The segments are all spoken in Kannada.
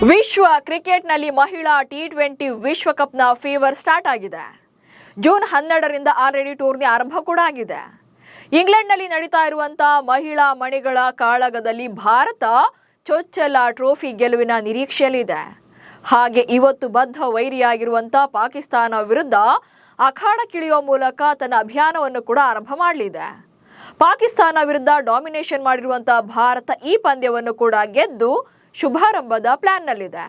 ವಿಶ್ವ ಕ್ರಿಕೆಟ್ನಲ್ಲಿ ಮಹಿಳಾ ಟಿ20 ವಿಶ್ವಕಪ್ನ ಫೀವರ್ ಸ್ಟಾರ್ಟ್ ಆಗಿದೆ. ಜೂನ್ 12ರಿಂದ ಆಲ್ರೆಡಿ ಟೂರ್ನಿ ಆರಂಭ ಕೂಡ ಆಗಿದೆ. ಇಂಗ್ಲೆಂಡ್ನಲ್ಲಿ ನಡೀತಾ ಇರುವಂತಹ ಮಹಿಳಾ ಮಣಿಗಳ ಕಾಳಗದಲ್ಲಿ ಭಾರತ ಚೊಚ್ಚಲ ಟ್ರೋಫಿ ಗೆಲುವಿನ ನಿರೀಕ್ಷೆಯಲ್ಲಿದೆ. ಹಾಗೆ ಇವತ್ತು ಬದ್ಧ ವೈರಿಯಾಗಿರುವಂತಹ ಪಾಕಿಸ್ತಾನ ವಿರುದ್ಧ ಅಖಾಡಕ್ಕಿಳಿಯುವ ಮೂಲಕ ತನ್ನ ಅಭಿಯಾನವನ್ನು ಕೂಡ ಆರಂಭ ಮಾಡಲಿದೆ. ಪಾಕಿಸ್ತಾನ ವಿರುದ್ಧ ಡಾಮಿನೇಷನ್ ಮಾಡಿರುವಂತಹ ಭಾರತ ಈ ಪಂದ್ಯವನ್ನು ಕೂಡ ಗೆದ್ದು ಶುಭಾರಂಭದ ಪ್ಲಾನ್ನಲ್ಲಿದೆ.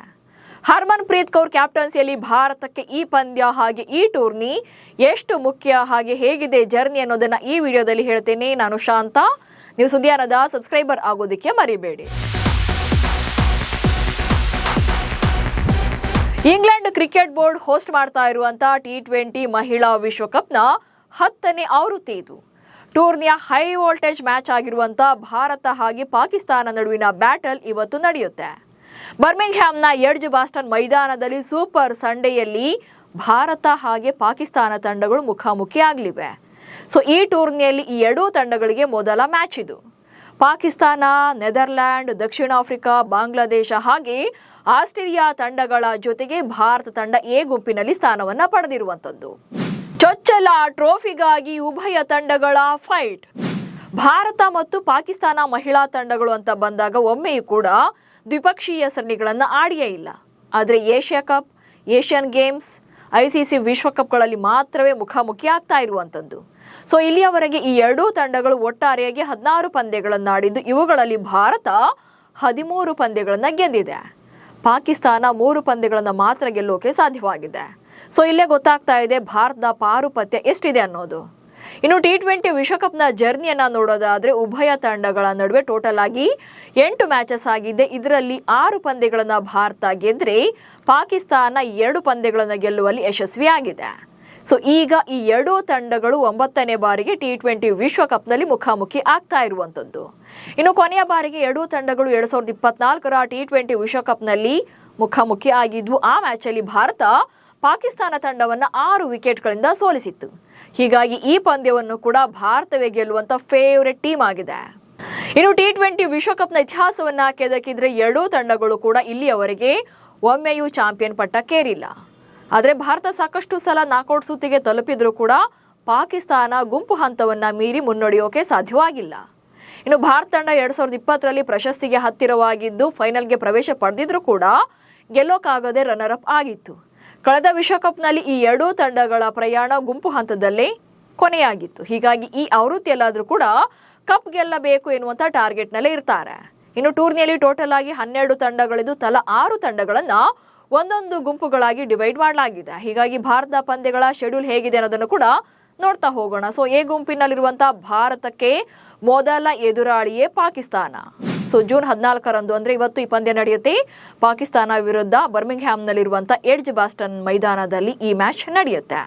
ಹರ್ಮನ್ ಪ್ರೀತ್ ಕೌರ್ ಕ್ಯಾಪ್ಟನ್ಸಿಯಲ್ಲಿ ಭಾರತಕ್ಕೆ ಈ ಪಂದ್ಯ ಹಾಗೆ ಈ ಟೂರ್ನಿ ಎಷ್ಟು ಮುಖ್ಯ ಹಾಗೆ ಹೇಗಿದೆ ಜರ್ನಿ ಅನ್ನೋದನ್ನ ಈ ವಿಡಿಯೋದಲ್ಲಿ ಹೇಳ್ತೇನೆ. ನಾನು ಶಾಂತ. ನೀವು ಸುದ್ದಿಯಾನದ ಸಬ್ಸ್ಕ್ರೈಬರ್ ಆಗೋದಕ್ಕೆ ಮರಿಬೇಡಿ. ಇಂಗ್ಲೆಂಡ್ ಕ್ರಿಕೆಟ್ ಬೋರ್ಡ್ ಹೋಸ್ಟ್ ಮಾಡ್ತಾ ಇರುವಂತಹ ಟಿ20 ಮಹಿಳಾ ವಿಶ್ವಕಪ್ನ 10ನೇ ಆವೃತ್ತಿ ಇದು. ಟೂರ್ನಿಯ ಹೈ ವೋಲ್ಟೇಜ್ ಮ್ಯಾಚ್ ಆಗಿರುವಂತಹ ಭಾರತ ಹಾಗೆ ಪಾಕಿಸ್ತಾನ ನಡುವಿನ ಬ್ಯಾಟಲ್ ಇವತ್ತು ನಡೆಯುತ್ತೆ. ಬರ್ಮಿಂಗ್ಹ್ಯಾಮ್ನ ಎಡ್ಜ್ ಬಾಸ್ಟನ್ ಮೈದಾನದಲ್ಲಿ ಸೂಪರ್ ಸಂಡೆಯಲ್ಲಿ ಭಾರತ ಹಾಗೆ ಪಾಕಿಸ್ತಾನ ತಂಡಗಳು ಮುಖಾಮುಖಿ ಆಗಲಿವೆ. ಸೊ ಈ ಟೂರ್ನಿಯಲ್ಲಿ ಈ ಎರಡೂ ತಂಡಗಳಿಗೆ ಮೊದಲ ಮ್ಯಾಚ್ ಇದು. ಪಾಕಿಸ್ತಾನ, ನೆದರ್ಲ್ಯಾಂಡ್, ದಕ್ಷಿಣ ಆಫ್ರಿಕಾ, ಬಾಂಗ್ಲಾದೇಶ ಹಾಗೆ ಆಸ್ಟ್ರೇಲಿಯಾ ತಂಡಗಳ ಜೊತೆಗೆ ಭಾರತ ತಂಡ ಎ ಗುಂಪಿನಲ್ಲಿ ಸ್ಥಾನವನ್ನ ಪಡೆದಿರುವಂತದ್ದು. ಚೊಚ್ಚಲ ಟ್ರೋಫಿಗಾಗಿ ಉಭಯ ತಂಡಗಳ ಫೈಟ್. ಭಾರತ ಮತ್ತು ಪಾಕಿಸ್ತಾನ ಮಹಿಳಾ ತಂಡಗಳು ಅಂತ ಬಂದಾಗ ಒಮ್ಮೆಯೂ ಕೂಡ ದ್ವಿಪಕ್ಷೀಯ ಸರಣಿಗಳನ್ನು ಆಡಿಯೇ ಇಲ್ಲ. ಆದರೆ Asia cup, Asian games, ICC ವಿಶ್ವಕಪ್ಗಳಲ್ಲಿ ಮಾತ್ರವೇ ಮುಖಾಮುಖಿ ಆಗ್ತಾ ಇರುವಂಥದ್ದು. ಸೊ ಇಲ್ಲಿಯವರೆಗೆ ಈ ಎರಡೂ ತಂಡಗಳು ಒಟ್ಟಾರೆಯಾಗಿ 16 ಪಂದ್ಯಗಳನ್ನು ಆಡಿದ್ದು ಇವುಗಳಲ್ಲಿ ಭಾರತ 13 ಪಂದ್ಯಗಳನ್ನು ಗೆದ್ದಿದೆ. ಪಾಕಿಸ್ತಾನ 3 ಪಂದ್ಯಗಳನ್ನು ಮಾತ್ರ ಗೆಲ್ಲೋಕೆ ಸಾಧ್ಯವಾಗಿದೆ. ಸೊ ಇಲ್ಲೇ ಗೊತ್ತಾಗ್ತಾ ಇದೆ ಭಾರತದ ಪಾರುಪತ್ಯ ಎಷ್ಟಿದೆ ಅನ್ನೋದು. ಇನ್ನು ಟಿ20 ವಿಶ್ವಕಪ್ನ ಜರ್ನಿಯನ್ನ ನೋಡೋದಾದ್ರೆ ಉಭಯ ತಂಡಗಳ ನಡುವೆ ಟೋಟಲ್ ಆಗಿ 8 ಮ್ಯಾಚಸ್ ಆಗಿದೆ. ಇದರಲ್ಲಿ 6 ಪಂದ್ಯಗಳನ್ನು ಭಾರತ ಗೆದ್ರೆ ಪಾಕಿಸ್ತಾನ 2 ಪಂದ್ಯಗಳನ್ನು ಗೆಲ್ಲುವಲ್ಲಿ ಯಶಸ್ವಿಯಾಗಿದೆ. ಸೊ ಈಗ ಈ ಎರಡೂ ತಂಡಗಳು 9ನೇ ಬಾರಿಗೆ ಟಿ20 ವಿಶ್ವಕಪ್ನಲ್ಲಿ ಮುಖಾಮುಖಿ ಆಗ್ತಾ ಇರುವಂತದ್ದು. ಇನ್ನು ಕೊನೆಯ ಬಾರಿಗೆ ಎರಡೂ ತಂಡಗಳು 2024ರ ಟಿ20 ವಿಶ್ವಕಪ್ನಲ್ಲಿ ಮುಖಾಮುಖಿ ಆಗಿದ್ವು. ಆ ಮ್ಯಾಚಲ್ಲಿ ಭಾರತ ಪಾಕಿಸ್ತಾನ ತಂಡವನ್ನು 6 ವಿಕೆಟ್ಗಳಿಂದ ಸೋಲಿಸಿತ್ತು. ಹೀಗಾಗಿ ಈ ಪಂದ್ಯವನ್ನು ಕೂಡ ಭಾರತವೇ ಗೆಲ್ಲುವಂತ ಫೇವರೆಟ್ ಟೀಮ್ ಆಗಿದೆ. ಇನ್ನು ಟಿ20 ವಿಶ್ವಕಪ್ನ ಇತಿಹಾಸವನ್ನ ಕೆದಕಿದ್ರೆ ಎರಡೂ ತಂಡಗಳು ಕೂಡ ಇಲ್ಲಿಯವರೆಗೆ ಒಮ್ಮೆಯೂ ಚಾಂಪಿಯನ್ ಪಟ್ಟಕ್ಕೇರಿಲ್ಲ. ಆದರೆ ಭಾರತ ಸಾಕಷ್ಟು ಸಲ ನಾಕೌಟ್ ಸುತ್ತಿಗೆ ತಲುಪಿದ್ರೂ ಕೂಡ ಪಾಕಿಸ್ತಾನ ಗುಂಪು ಹಂತವನ್ನ ಮೀರಿ ಮುನ್ನಡೆಯೋಕೆ ಸಾಧ್ಯವಾಗಿಲ್ಲ. ಇನ್ನು ಭಾರತ ತಂಡ 2020ರಲ್ಲಿ ಪ್ರಶಸ್ತಿಗೆ ಹತ್ತಿರವಾಗಿದ್ದು ಫೈನಲ್ಗೆ ಪ್ರವೇಶ ಪಡೆದಿದ್ರೂ ಕೂಡ ಗೆಲ್ಲೋಕ್ಕಾಗದೆ ರನ್ನರ್ ಅಪ್ ಆಗಿತ್ತು. ಕಳೆದ ವಿಶ್ವಕಪ್ನಲ್ಲಿ ಈ ಎರಡೂ ತಂಡಗಳ ಪ್ರಯಾಣ ಗುಂಪು ಹಂತದಲ್ಲೇ ಕೊನೆಯಾಗಿತ್ತು. ಹೀಗಾಗಿ ಈ ಆವೃತ್ತಿಯಲ್ಲಾದರೂ ಕೂಡ ಕಪ್ ಗೆಲ್ಲಬೇಕು ಎನ್ನುವಂಥ ಟಾರ್ಗೆಟ್ನಲ್ಲೇ ಇರ್ತಾರೆ. ಇನ್ನು ಟೂರ್ನಿಯಲ್ಲಿ ಟೋಟಲ್ ಆಗಿ 12 ತಂಡಗಳಿದ್ದು ತಲಾ 6 ತಂಡಗಳನ್ನು ಒಂದೊಂದು ಗುಂಪುಗಳಾಗಿ ಡಿವೈಡ್ ಮಾಡಲಾಗಿದೆ. ಹೀಗಾಗಿ ಭಾರತದ ಪಂದ್ಯಗಳ ಶೆಡ್ಯೂಲ್ ಹೇಗಿದೆ ಅನ್ನೋದನ್ನು ಕೂಡ ನೋಡ್ತಾ ಹೋಗೋಣ. ಸೊ ಎ ಗುಂಪಿನಲ್ಲಿರುವಂತಹ ಭಾರತಕ್ಕೆ ಮೊದಲ ಎದುರಾಳಿಯೇ ಪಾಕಿಸ್ತಾನ. ಸೊ ಜೂನ್ 14ರಂದು ಅಂದ್ರೆ ಇವತ್ತು ಈ ಪಂದ್ಯ ನಡೆಯುತ್ತೆ. ಪಾಕಿಸ್ತಾನ ವಿರುದ್ಧ ಬರ್ಮಿಂಗ್ಹ್ಯಾಮ್ನಲ್ಲಿರುವಂತಹ ಎಡ್ಜ್ ಬಾಸ್ಟನ್ ಮೈದಾನದಲ್ಲಿ ಈ ಮ್ಯಾಚ್ ನಡೆಯುತ್ತೆ.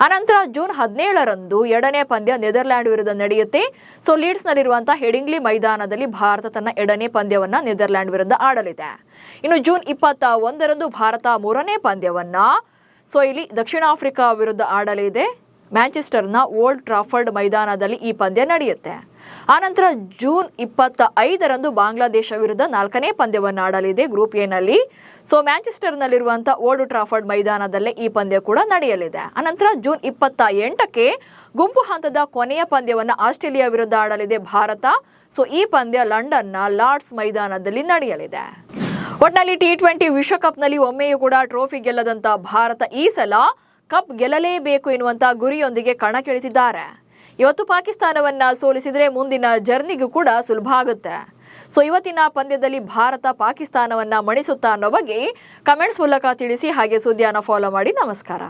ಅನಂತರ ಜೂನ್ 17ರಂದು 2ನೇ ಪಂದ್ಯ ನೆದರ್ಲ್ಯಾಂಡ್ ವಿರುದ್ಧ ನಡೆಯುತ್ತೆ. ಸೊ ಲೀಡ್ಸ್ನಲ್ಲಿರುವಂತಹ ಹೆಡಿಂಗ್ಲಿ ಮೈದಾನದಲ್ಲಿ ಭಾರತ ತನ್ನ 2ನೇ ಪಂದ್ಯವನ್ನ ನೆದರ್ಲ್ಯಾಂಡ್ ವಿರುದ್ಧ ಆಡಲಿದೆ. ಇನ್ನು ಜೂನ್ 21ರಂದು ಭಾರತ 3ನೇ ಪಂದ್ಯವನ್ನ ಇಲ್ಲಿ ದಕ್ಷಿಣ ಆಫ್ರಿಕಾ ವಿರುದ್ಧ ಆಡಲಿದೆ. ಮ್ಯಾಂಚೆಸ್ಟರ್ನ ಓಲ್ಡ್ ಟ್ರಾಫರ್ಡ್ ಮೈದಾನದಲ್ಲಿ ಈ ಪಂದ್ಯ ನಡೆಯುತ್ತೆ. ಆನಂತರ ಜೂನ್ 25ರಂದು ಬಾಂಗ್ಲಾದೇಶ ವಿರುದ್ಧ 4ನೇ ಪಂದ್ಯವನ್ನು ಆಡಲಿದೆ ಗ್ರೂಪ್ ಎನಲ್ಲಿ. ಸೊ ಮ್ಯಾಂಚೆಸ್ಟರ್ನಲ್ಲಿರುವಂತಹ ಓಲ್ಡ್ ಟ್ರಾಫರ್ಡ್ ಮೈದಾನದಲ್ಲೇ ಈ ಪಂದ್ಯ ಕೂಡ ನಡೆಯಲಿದೆ. ಅನಂತರ ಜೂನ್ 28ಕ್ಕೆ ಗುಂಪು ಹಂತದ ಕೊನೆಯ ಪಂದ್ಯವನ್ನು ಆಸ್ಟ್ರೇಲಿಯಾ ವಿರುದ್ಧ ಆಡಲಿದೆ ಭಾರತ. ಸೊ ಈ ಪಂದ್ಯ ಲಂಡನ್ನ ಲಾರ್ಡ್ಸ್ ಮೈದಾನದಲ್ಲಿ ನಡೆಯಲಿದೆ. ಒಟ್ನಲ್ಲಿ ಟಿ20 ವಿಶ್ವಕಪ್ನಲ್ಲಿ ಒಮ್ಮೆಯೂ ಕೂಡ ಟ್ರೋಫಿ ಗೆಲ್ಲದಂತ ಭಾರತ ಈ ಸಲ ಕಪ್ ಗೆಲ್ಲಲೇಬೇಕು ಎನ್ನುವಂತ ಗುರಿಯೊಂದಿಗೆ ಕಣಕ್ಕಿಳಿಸಿದ್ದಾರೆ. ಇವತ್ತು ಪಾಕಿಸ್ತಾನವನ್ನ ಸೋಲಿಸಿದ್ರೆ ಮುಂದಿನ ಜರ್ನಿಗೂ ಕೂಡ ಸುಲಭ ಆಗುತ್ತೆ. ಸೊ ಇವತ್ತಿನ ಪಂದ್ಯದಲ್ಲಿ ಭಾರತ ಪಾಕಿಸ್ತಾನವನ್ನ ಮಣಿಸುತ್ತಾ ಅನ್ನೋ ಬಗ್ಗೆ ಕಮೆಂಟ್ಸ್ ಮೂಲಕ ತಿಳಿಸಿ. ಹಾಗೆ ಸುದ್ದಿಯನ್ನ ಫಾಲೋ ಮಾಡಿ. ನಮಸ್ಕಾರ.